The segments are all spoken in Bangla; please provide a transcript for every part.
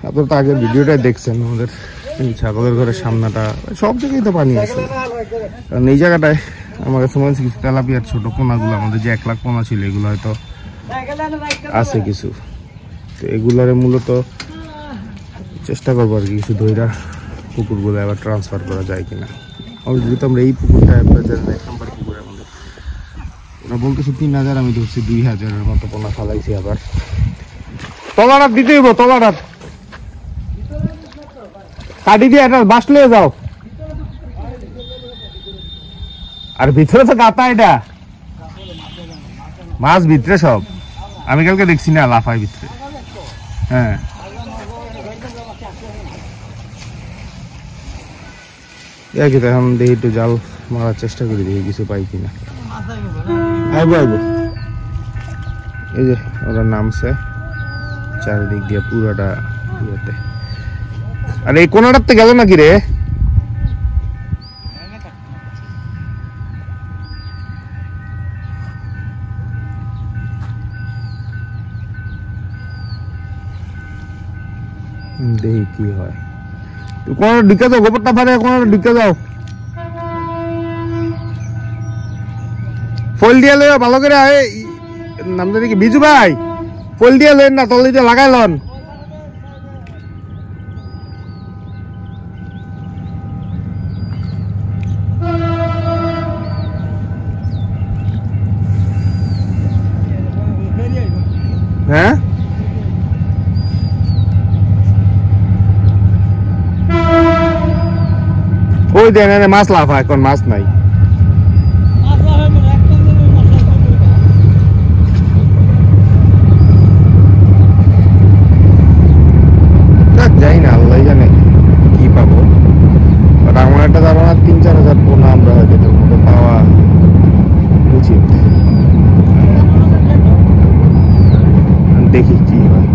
আপনারা তো আগের ভিডিওটাই দেখছেন আমাদের ছাগলের ঘরের সামনাটা সব জায়গায় তো পানি আছে। কারণ এই জায়গাটায় আমার কাছে মনে হচ্ছে কিছু তেলাপিয়ার ছোট পোনাগুলো আমাদের যে 1 লাখ পোনা ছিল এগুলো হয়তো আছে কিছু। তো এগুলারে মূলত চেষ্টা করবো আর কি কিছু ধৈরা পুকুরগুলো আবার ট্রান্সফার করা যায় কিনা। অলরেডি তো আমরা এই পুকুরটা 1 নাম্বার পুকুর আমাদের, ওরা বলতেছে 3000, আমি ধরছি 2000-এর মতো পোনা ফালাইছি। আবার তলারাত দিতে হইব, তলারাত কাটি দিয়ে একটা বাস লিয়ে যাও। আর ভিতরে তো গাতা, এটা মাছ ভিতরে সব। আমি কালকে দেখছি না লাফাই ভিতরে। হ্যাঁ এখন দেখি একটু জাল মারার চেষ্টা করি, দেখি কিছু পাই কিনা। আইবো আইবো, এই যে ওরা নামছে চারিদিক দিয়ে পুরাটা ইয়েতে। আর এই কোনাটাতে গেল নাকি রে? দেখি কি হয়। কোনাটা ঢুকে যাও, গোবরটা ফারে কোনাটা ঢুকে যাও। ফল দিয়ে লো ভালো করে। নামটা দেখি বিজু ভাই, ফল দিয়ে লেন না, তল দিয়ে লাগাই লন। হ্যাঁ ওই দেন মাছ লাফা, এখন মাছ নাই। যাই না, আল্লাহ জানে কি পাবো। আমার একটা ধারণা 3-4 হাজার পোনা আমরা হয়তো এটার মধ্যে পাওয়া উচিত। দেখি কি হয়,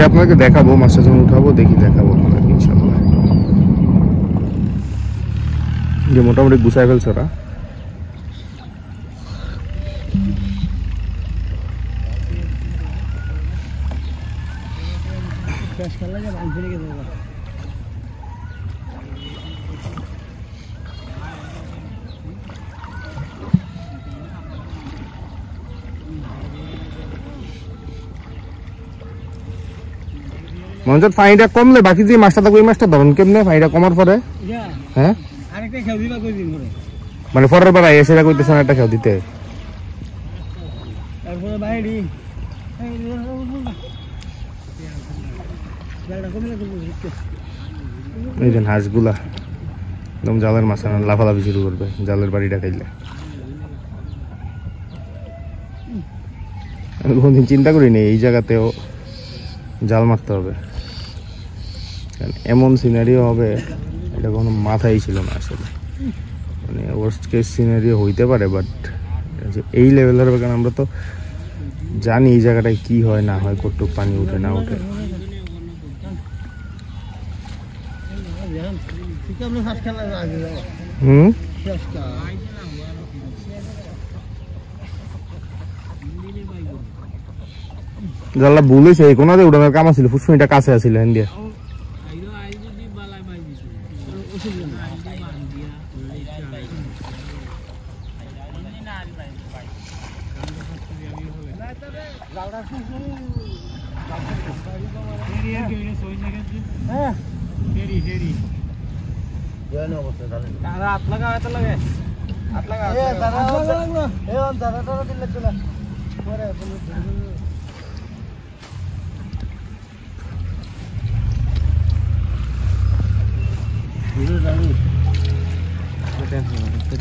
আপনাকে দেখাবো। মাছটা যখন উঠাবো দেখি দেখাবো আপনাকে ইনশাল্লাহ। যে মোটামুটি গুছাই ফেলছে ওরা। মঞ্জত পানিটা কমলে বাকি যে মাছটা থাকবে ওই মাছটা ধরুন কেমনে পানিটা কমার পরে? হ্যাঁ মানে পরের বার এসে কইতেছ একটা খেয়াল দিতে। এই যে হাঁসগুলা একদম জালের মাঝখানে লাফালাফি শুরু করবে জালের বাড়িটা খাইলে। আমি কোনদিন চিন্তা করিনি এই জায়গাতেও জাল মারতে হবে, এমন সিনারিও হবে এটা কোনো মাথায় ছিল না আসলে। মানে ওয়ার্স্ট কেস সিনারিও হইতে পারে, বাট এই লেভেল হবে কারণ আমরা তো জানি এই জায়গাটায় কি হয় না হয়, কতটুকু পানি উঠে না উঠে। জানলা ভুল হয়েছে, এই কোনাতে উঠানোর কাম ছিল, ফুসফুনিটা কাছে আছিল হিন্দিয়া।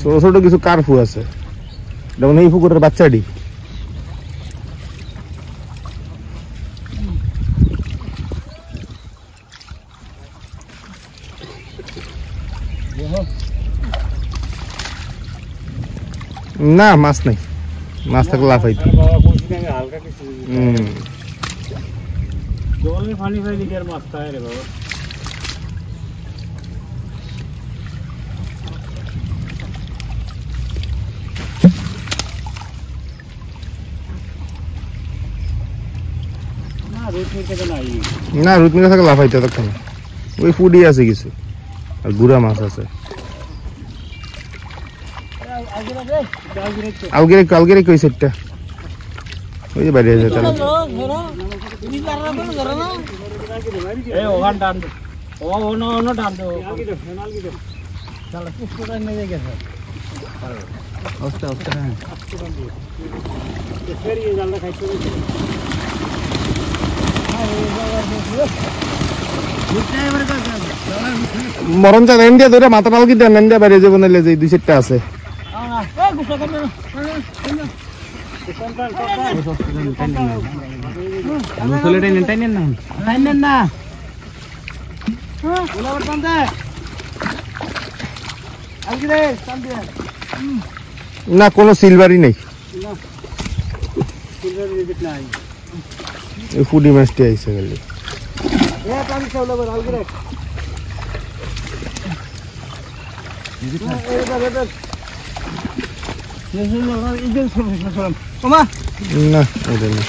ছোট ছোট কিছু কার্ফু আছে, যেমন এই পুকুরের বাচ্চাটি। না মাছ নাই, মাছ থাকলে লাফাইতো। না রুটমিকা থাকে লাফাইতে তখন ওই ফুডই আছে কিছু আর গুড়া মাছ আছে আলগিরে কই সেটটা ওই যে বাইরে আছে তাহলে এই ওখান টান ও নো টান তো চলো পুষ্পটা নিয়ে গেছে অবস্থা হ্যাঁ ফেরিয়ে জালটা খাইতে মরণ চা ইন্ডিয়া ধরে মাথা পালকি দেন ইন্ডিয়া বাইরে যে বনাইলে যে দুই সেটটা আছে না কোনো সিলভারই নেই ফুডি মাছটি আইসে গেলে না এটা না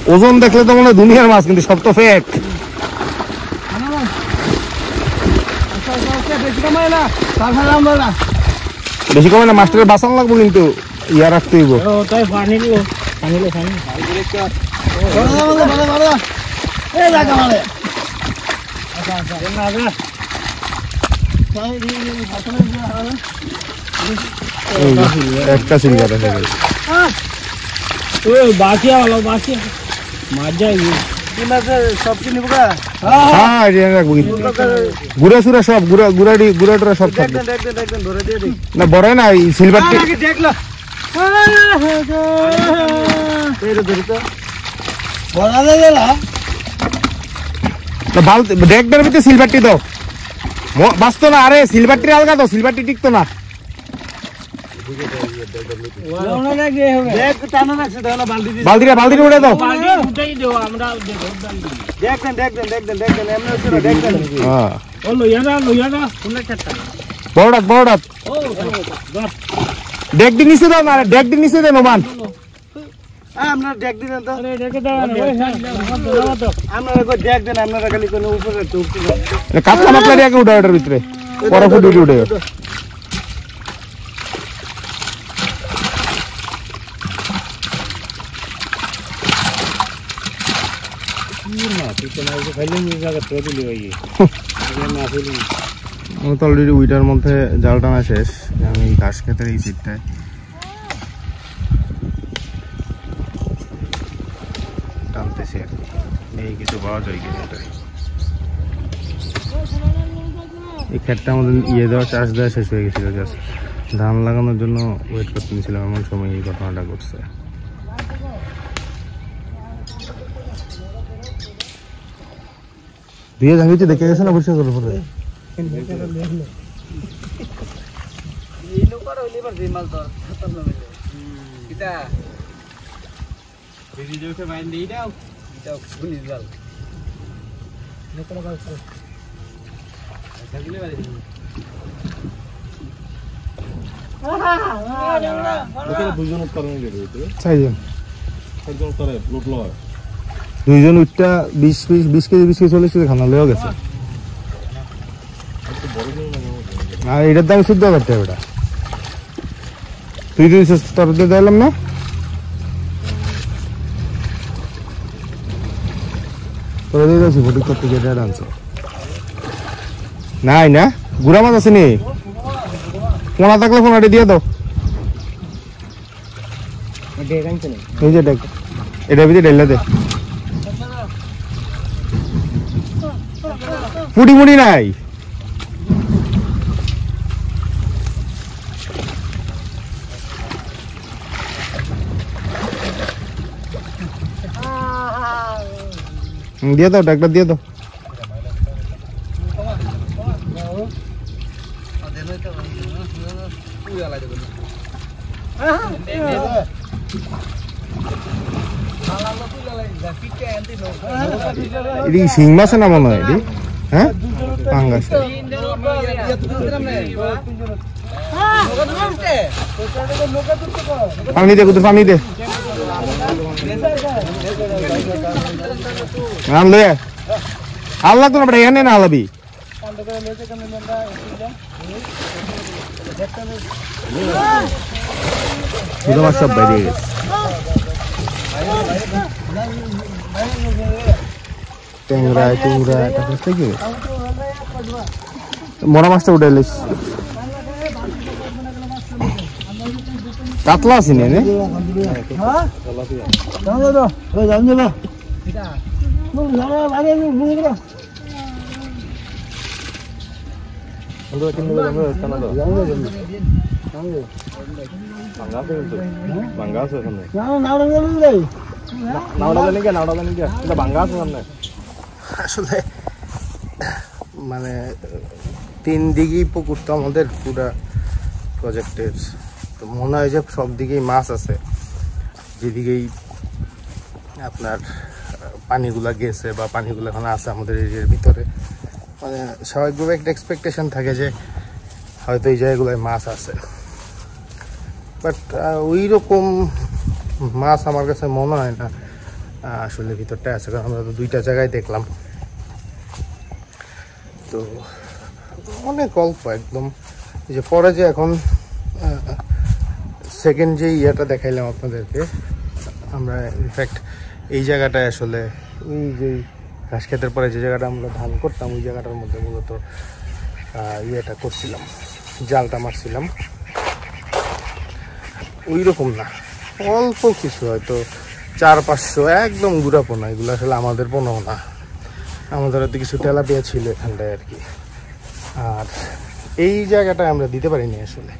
ওজন দেখলে তো মনে হয় দুনিয়ার মাছ কিন্তু সব তো ফেক বেশি কমে না মাস্টারের বাঁচান লাগবো কিন্তু ইয়া রাখতে হইব একটা সিলভার আছে গুড়া সুরা সব গুড়া সব না বড় না সিলভার ডেকটার ভিতরে সিলভারটি দাও বাঁচতো না আরে সিলভারটি আলগা দাও সিলভারটি টিকতো না বালতিটা উঠে দাও বড় ডেক দিয়ে নিচে দাও না ডেক দিয়ে নিচে দেন ওমান আপনার ডেক দিবেন তো আপনারা ডেক দেন আপনারা খালি কোনো উপরে কাপড় মাপলা ডেক উঠে ওটার ভিতরে পরে ফুটে উঠে অলরেডি উইটার মধ্যে জাল টানা শেষ আমি ঘাস খেতে এই সিটটায় টানতেছি আর কি এই কিছু পাওয়া যায় কিনা এই ক্ষেতটা আমাদের দেওয়া চাষ দেওয়া শেষ হয়ে গেছিল জাস্ট ধান লাগানোর জন্য ওয়েট করতে নিয়েছিলাম এমন সময় এই ঘটনাটা ঘটছে দিয়ে যাইতে দেখে গেছে না অবশ্যই করে পড়ে এই লোকার হইলে পার জিমাল তো খতম না হইলো কিটা ভিডিও উঠে বাইন দেই দাও এটা খুনি জাল নেকড়া গাছ থাকলে বাড়ি দুইজন উত্তরণ গেল চাইজন একজন করে লুট লয় দুইজন উঠটা 20 কেজি 40 কেজি খানা লয়ে গেছে আর এটার দাম 14,000 টাকা ওটা তুই দিয়েছিস তোর দিয়ে দিলাম না তোর দিয়ে দিয়েছি ফটো করতে যেটা আনছো নাই না গুড়া মাছ আছে নি পোনা থাকলে পোনাটি দিয়ে দাও এই যে দেখ এটা ভিতরে ঢেলে দে ফুটি মুড়ি নাই দিয়ে দাও ডাকটা দিয়ে দাও এটি শিং মাছ না মনে হয় এটি হ্যাঁ পাঙ্গাস পানি দে কুতুর পানি দে আনলে আর লাগতো না বেটা এখানে না আলাবি শুধু আমার সব বাইরে গেছে ট্যাংরা টুংরা তারপর থেকে মরা মাছটা উঠে এলিস কাতলা আছে নে আসলে মানে 3 দিকেই পুকুর তো আমাদের পুরা প্রজেক্টের, তো মনে হয় যে সব দিকেই মাছ আছে, যেদিকেই আপনার পানিগুলা গেছে বা পানিগুলো এখন আছে আমাদের এরিয়ার ভিতরে, মানে স্বাভাবিকভাবে একটা এক্সপেকটেশন থাকে যে হয়তো এই জায়গাগুলোয় মাছ আছে, বাট ওই রকম মাছ আমার কাছে মনে হয় না আসলে ভিতরটা আছে, কারণ আমরা তো 2টা জায়গায় দেখলাম। তো অনেক অল্প একদম, যে পরে যে এখন সেকেন্ড যে ইয়েটা দেখাইলাম আপনাদেরকে, আমরা ইনফ্যাক্ট এই জায়গাটায় আসলে ওই যে ঘাস খেতের পরে যে জায়গাটা আমরা ধান করতাম ওই জায়গাটার মধ্যে মূলত ইয়েটা করছিলাম, জালটা মারছিলাম। ওই রকম না, অল্প কিছু হয়তো 400-500 একদম গুড়া পোনা, এগুলো আসলে আমাদের পোনাও না, আমাদের হয়তো কিছু তেলাপিয়া ছিল এখানটায় আর কি। আর এই জায়গাটায় আমরা দিতে পারিনি আসলে,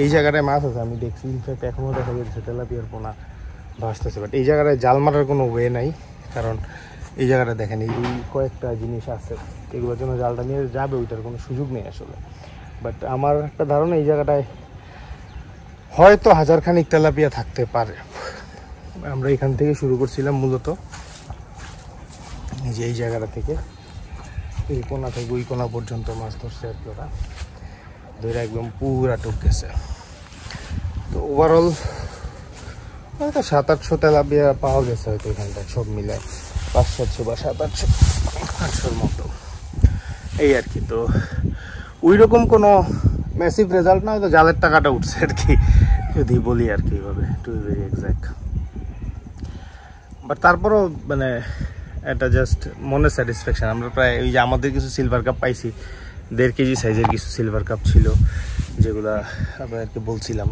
এই জায়গাটায় মাছ আছে আমি দেখছি, ইনফ্যাক্ট এখনও দেখা যাচ্ছে তেলাপিয়ার পোনা ভাসতেছে, বাট এই জায়গাটায় জাল মারার কোনো ওয়ে নাই, কারণ এই জায়গাটা দেখেন এই কয়েকটা জিনিস আছে, এগুলোর জন্য জালটা নিয়ে যাবে, ওইটার কোনো সুযোগ নেই আসলে। বাট আমার একটা ধারণা এই জায়গাটায় হয়তো 1000 খানিক তেলাপিয়া থাকতে পারে। আমরা এখান থেকে শুরু করছিলাম মূলত, এই যে এই জায়গাটা থেকে এই কোনা থেকে ওই কোনা পর্যন্ত মাছ ধরছে আর কি, ওরা ধরে একদম পুরা টুক গেছে। তো ওভারঅল হয়তো 700-800 তেলাপিয়া পাওয়া গেছে হয়তো এখানটায়, সব মিলে 500-700 বা 700-800-800 মতো এই আর কি। তো ওই রকম কোনো ম্যাসিভ রেজাল্ট না, হয়তো জালের টাকাটা উঠছে আর কি, যদি বলি আর কি এইভাবে, to be very exact. But তারপরও মানে এটা জাস্ট মনের স্যাটিসফ্যাকশন। আমরা প্রায় ওই যে আমাদের কিছু সিলভার কাপ পাইছি, 1.5 কেজি সাইজের কিছু সিলভার কাপ ছিল, যেগুলা আপনাদেরকে বলছিলাম,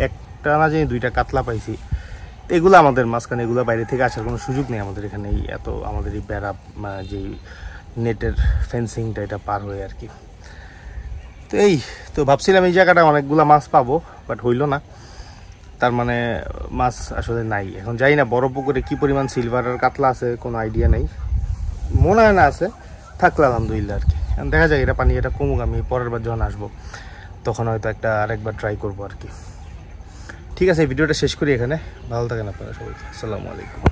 একটা না জানি 2টা কাতলা পাইছি। এগুলো আমাদের মাঝখানে, এগুলো বাইরে থেকে আসার কোনো সুযোগ নেই আমাদের এখানে, এত আমাদের এই বেড়া যে নেটের ফেন্সিংটা এটা পার হয়ে আর কি। তো এই তো ভাবছিলাম এই জায়গাটা অনেকগুলো মাছ পাবো, বাট হইল না, তার মানে মাছ আসলে নাই। এখন জানি না বড় পুকুরে কি পরিমাণ সিলভার আর কাতলা আছে, কোনো আইডিয়া নেই, মনে হয় না আছে, থাকলে আলহামদুলিল্লাহ আর কি। দেখা যায় এটা পানি এটা কমুক, আমি পরের বার যখন আসবো তখন হয়তো আরেকবার ট্রাই করবো আর কি। ঠিক আছে, এই ভিডিওটা শেষ করি এখানে, ভালো থাকেন আপনারা সবাই, আসসালামু আলাইকুম।